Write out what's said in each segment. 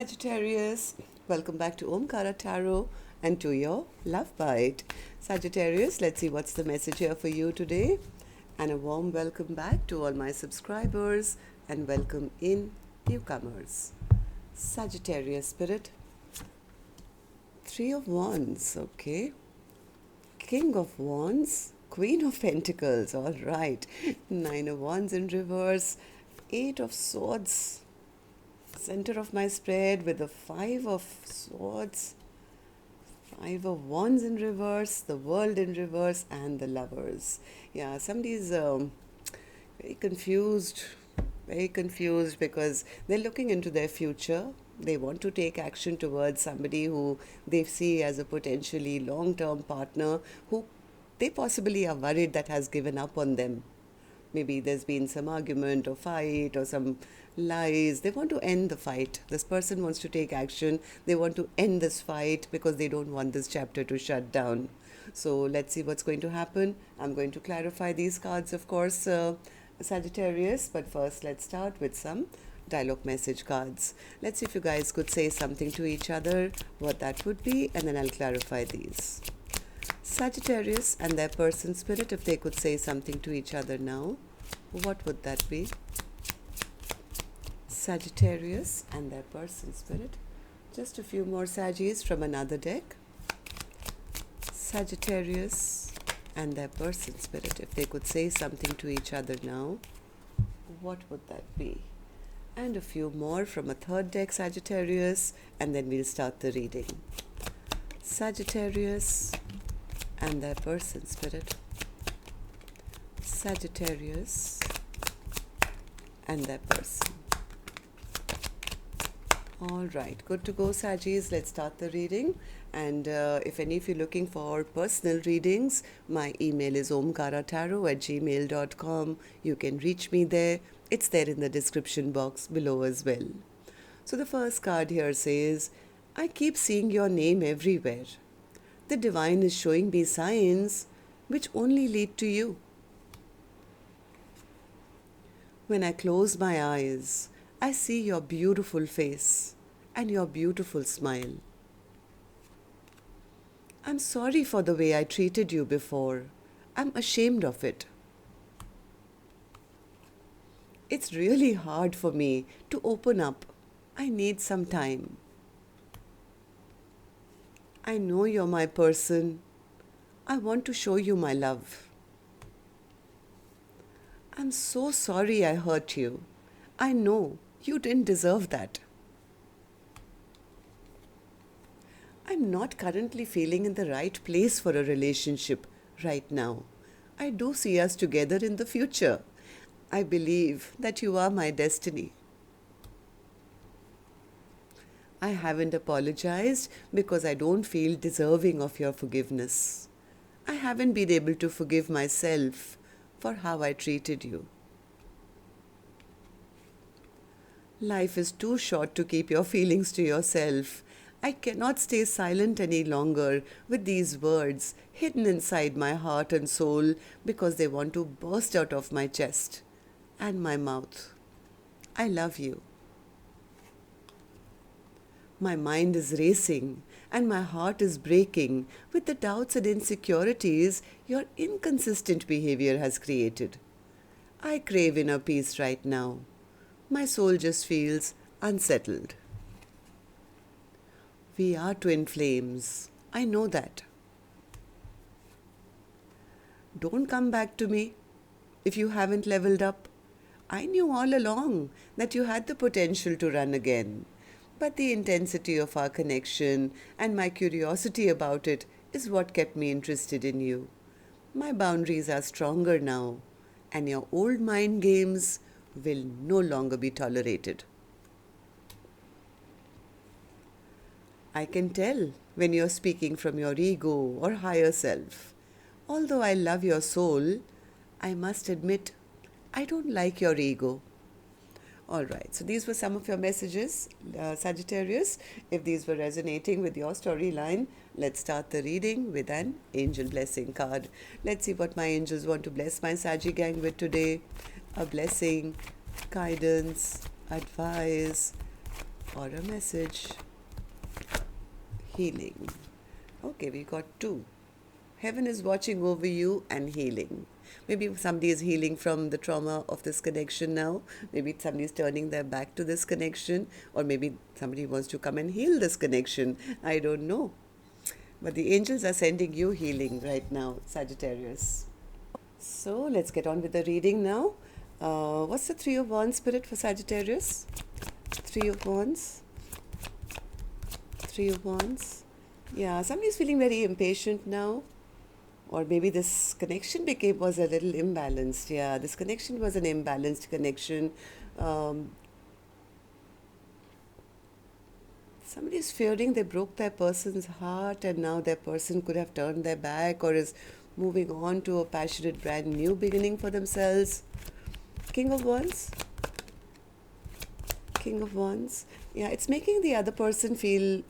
Sagittarius, welcome back to Omkaratarot and to your love bite. Sagittarius, let's see what's the message here for you today. And a warm welcome back to all my subscribers and welcome in newcomers. Sagittarius spirit, Three of Wands, okay. King of Wands, Queen of Pentacles, all right. Nine of Wands in reverse, Eight of Swords, center of my spread with the Five of Swords, Five of Wands in reverse, the World in reverse, and the Lovers. Yeah, somebody's very confused because they're looking into their future. They want to take action towards somebody who they see as a potentially long-term partner who they possibly are worried that has given up on them. Maybe there's been some argument or fight or some lies. They want to end the fight. This person wants to take action. They want to end this fight because they don't want this chapter to shut down. So let's see what's going to happen. I'm going to clarify these cards, of course, Sagittarius. But first, let's start with some dialogue message cards. Let's see if you guys could say something to each other, what that would be, and then I'll clarify these. Sagittarius and their person spirit, if they could say something to each other now, what would that be? Sagittarius and their person spirit. Just a few more Saggies from another deck. Sagittarius and their person spirit, if they could say something to each other now, what would that be? And a few more from a third deck, Sagittarius, and then we'll start the reading. Sagittarius and their person spirit. Sagittarius and their person. All right, good to go, Saggies. Let's start the reading. And if any of you are looking for personal readings, my email is omkaratarot@gmail.com. You can reach me there. It's there in the description box below as well. So the first card here says, I keep seeing your name everywhere. The divine is showing me signs which only lead to you. When I close my eyes, I see your beautiful face and your beautiful smile. I'm sorry for the way I treated you before. I'm ashamed of it. It's really hard for me to open up. I need some time. I know you're my person. I want to show you my love. I'm so sorry I hurt you. I know you didn't deserve that. I'm not currently feeling in the right place for a relationship right now. I do see us together in the future. I believe that you are my destiny. I haven't apologized because I don't feel deserving of your forgiveness. I haven't been able to forgive myself for how I treated you. Life is too short to keep your feelings to yourself. I cannot stay silent any longer with these words hidden inside my heart and soul because they want to burst out of my chest and my mouth. I love you. My mind is racing and my heart is breaking with the doubts and insecurities your inconsistent behavior has created. I crave inner peace right now. My soul just feels unsettled. We are twin flames. I know that. Don't come back to me if you haven't leveled up. I knew all along that you had the potential to run again. But the intensity of our connection and my curiosity about it is what kept me interested in you. My boundaries are stronger now, and your old mind games will no longer be tolerated. I can tell when you're speaking from your ego or higher self. Although I love your soul, I must admit I don't like your ego. All right, so these were some of your messages, Sagittarius. If these were resonating with your storyline, let's start the reading with an angel blessing card. Let's see what my angels want to bless my Saggy gang with today. A blessing, guidance, advice, or a message. Healing. Okay, we got two. Heaven is watching over you and healing. Maybe somebody is healing from the trauma of this connection now. Maybe somebody is turning their back to this connection, or maybe somebody wants to come and heal this connection. I don't know. But the angels are sending you healing right now, Sagittarius. So let's get on with the reading now. What's the Three of Wands spirit for Sagittarius? Three of Wands. Three of Wands. Yeah, somebody's feeling very impatient now. Or maybe this connection was a little imbalanced. Yeah, this connection was an imbalanced connection. Somebody is fearing they broke their person's heart, and now their person could have turned their back or is moving on to a passionate brand new beginning for themselves. King of Wands. King of Wands. Yeah, it's making the other person feel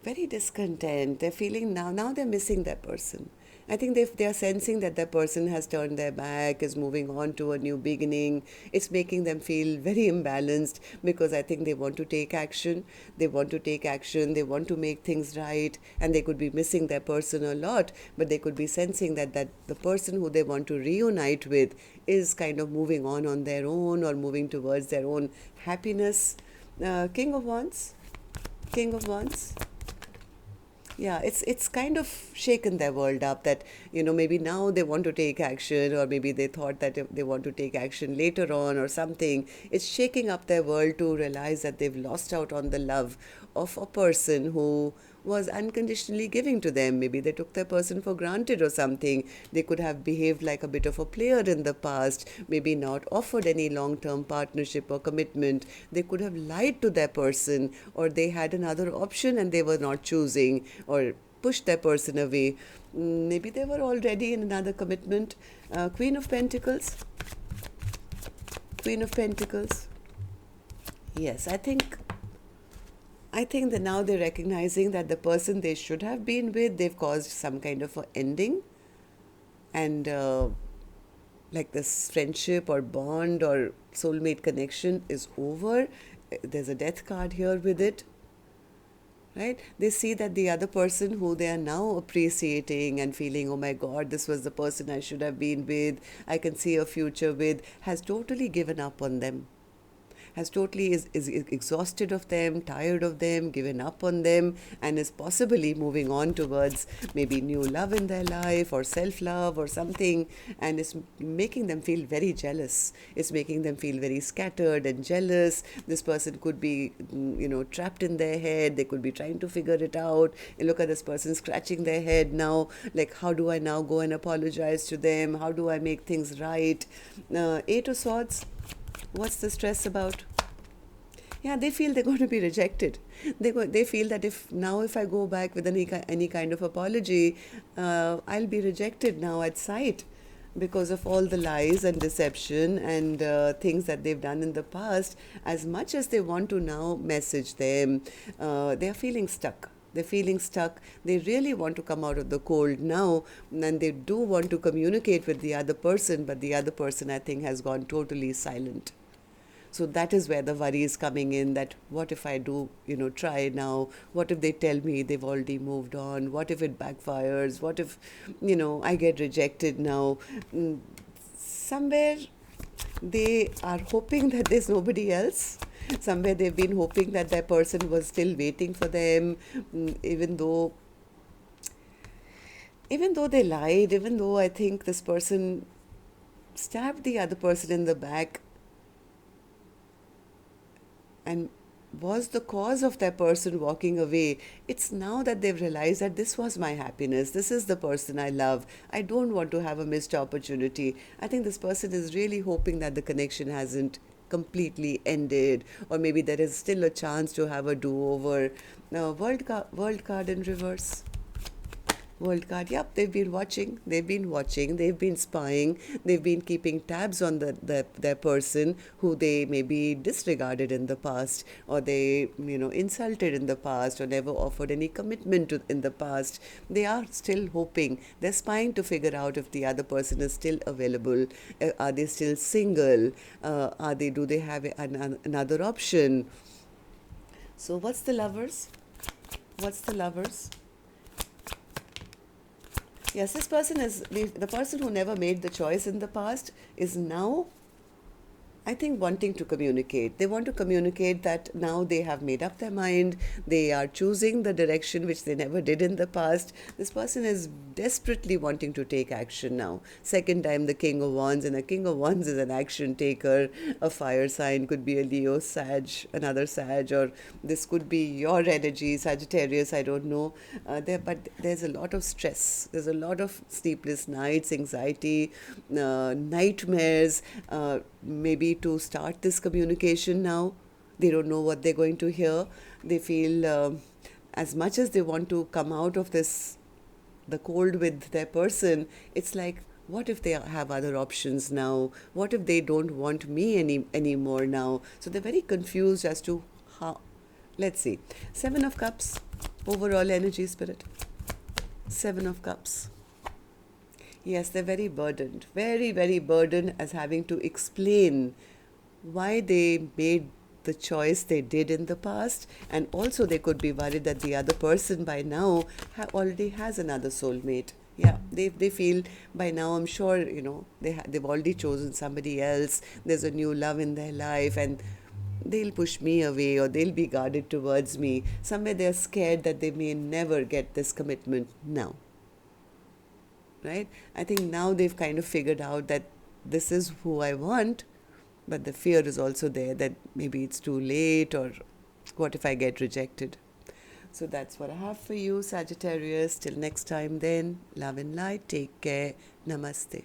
very discontent. They're feeling now they're missing their person. I think they are sensing that their person has turned their back, is moving on to a new beginning. It's making them feel very imbalanced because I think they want to take action. They want to take action. They want to make things right, and they could be missing their person a lot, but they could be sensing that the person who they want to reunite with is kind of moving on their own or moving towards their own happiness. King of Wands. King of Wands. Yeah, it's kind of shaken their world up that, maybe now they want to take action, or maybe they thought that they want to take action later on or something. It's shaking up their world to realize that they've lost out on the love of a person who was unconditionally giving to them. Maybe they took their person for granted or something. They could have behaved like a bit of a player in the past, maybe not offered any long-term partnership or commitment. They could have lied to their person, or they had another option and they were not choosing, or pushed their person away. Maybe they were already in another commitment. Queen of Pentacles. Queen of Pentacles. Yes, I think that now they're recognizing that the person they should have been with, they've caused some kind of an ending. And like this friendship or bond or soulmate connection is over. There's a death card here with it. Right? They see that the other person who they are now appreciating and feeling, oh my God, this was the person I should have been with, I can see a future with, has totally given up on them. Has totally is exhausted of them, tired of them, given up on them, and is possibly moving on towards maybe new love in their life or self-love or something, and it's making them feel very jealous. It's making them feel very scattered and jealous. This person could be, trapped in their head. They could be trying to figure it out. You look at this person scratching their head now, like, how do I now go and apologize to them? How do I make things right? Eight of Swords. What's the stress about? Yeah, they feel they're going to be rejected. They feel that if I go back with any kind of apology, I'll be rejected now at sight because of all the lies and deception and things that they've done in the past. As much as they want to now message them, they are feeling stuck. They're feeling stuck. They really want to come out of the cold now, and they do want to communicate with the other person, but the other person, I think, has gone totally silent. So that is where the worry is coming in, that what if I do, try now? What if they tell me they've already moved on? What if it backfires? What if, I get rejected now? Somewhere they are hoping that there's nobody else. Somewhere they've been hoping that their person was still waiting for them, even though they lied, even though I think this person stabbed the other person in the back and was the cause of that person walking away. It's now that they've realized that this was my happiness. This is the person I love. I don't want to have a missed opportunity. I think this person is really hoping that the connection hasn't completely ended, or maybe there is still a chance to have a do-over. Now, world card in reverse. World card. Yep, they've been watching. They've been watching. They've been spying. They've been keeping tabs on their person who they maybe disregarded in the past, or they insulted in the past, or never offered any commitment in the past. They are still hoping. They're spying to figure out if the other person is still available. Are they still single? Do they have another option? So what's the lovers? What's the lovers? Yes, this person is the person who never made the choice in the past is now, I think, wanting to communicate. They want to communicate that now they have made up their mind. They are choosing the direction which they never did in the past. This person is desperately wanting to take action now. Second time, the King of Wands, and a King of Wands is an action taker. A fire sign could be a Leo, Sag, another Sag, or this could be your energy, Sagittarius. I don't know. But there's a lot of stress. There's a lot of sleepless nights, anxiety, nightmares. Maybe to start this communication now. They don't know what they're going to hear. They feel as much as they want to come out of the cold with their person, it's like, what if they have other options now? What if they don't want me anymore now? So they're very confused as to how. Let's see. 7 of Cups, overall energy, Spirit. 7 of Cups. Yes, they're very burdened, very, very burdened, as having to explain why they made the choice they did in the past. And also they could be worried that the other person by now already has another soulmate. Yeah, they feel by now, I'm sure, they've already chosen somebody else. There's a new love in their life, and they'll push me away, or they'll be guarded towards me. Somewhere they're scared that they may never get this commitment now. Right? I think now they've kind of figured out that this is who I want, but the fear is also there that maybe it's too late, or what if I get rejected? So that's what I have for you, Sagittarius. Till next time then, love and light. Take care. Namaste.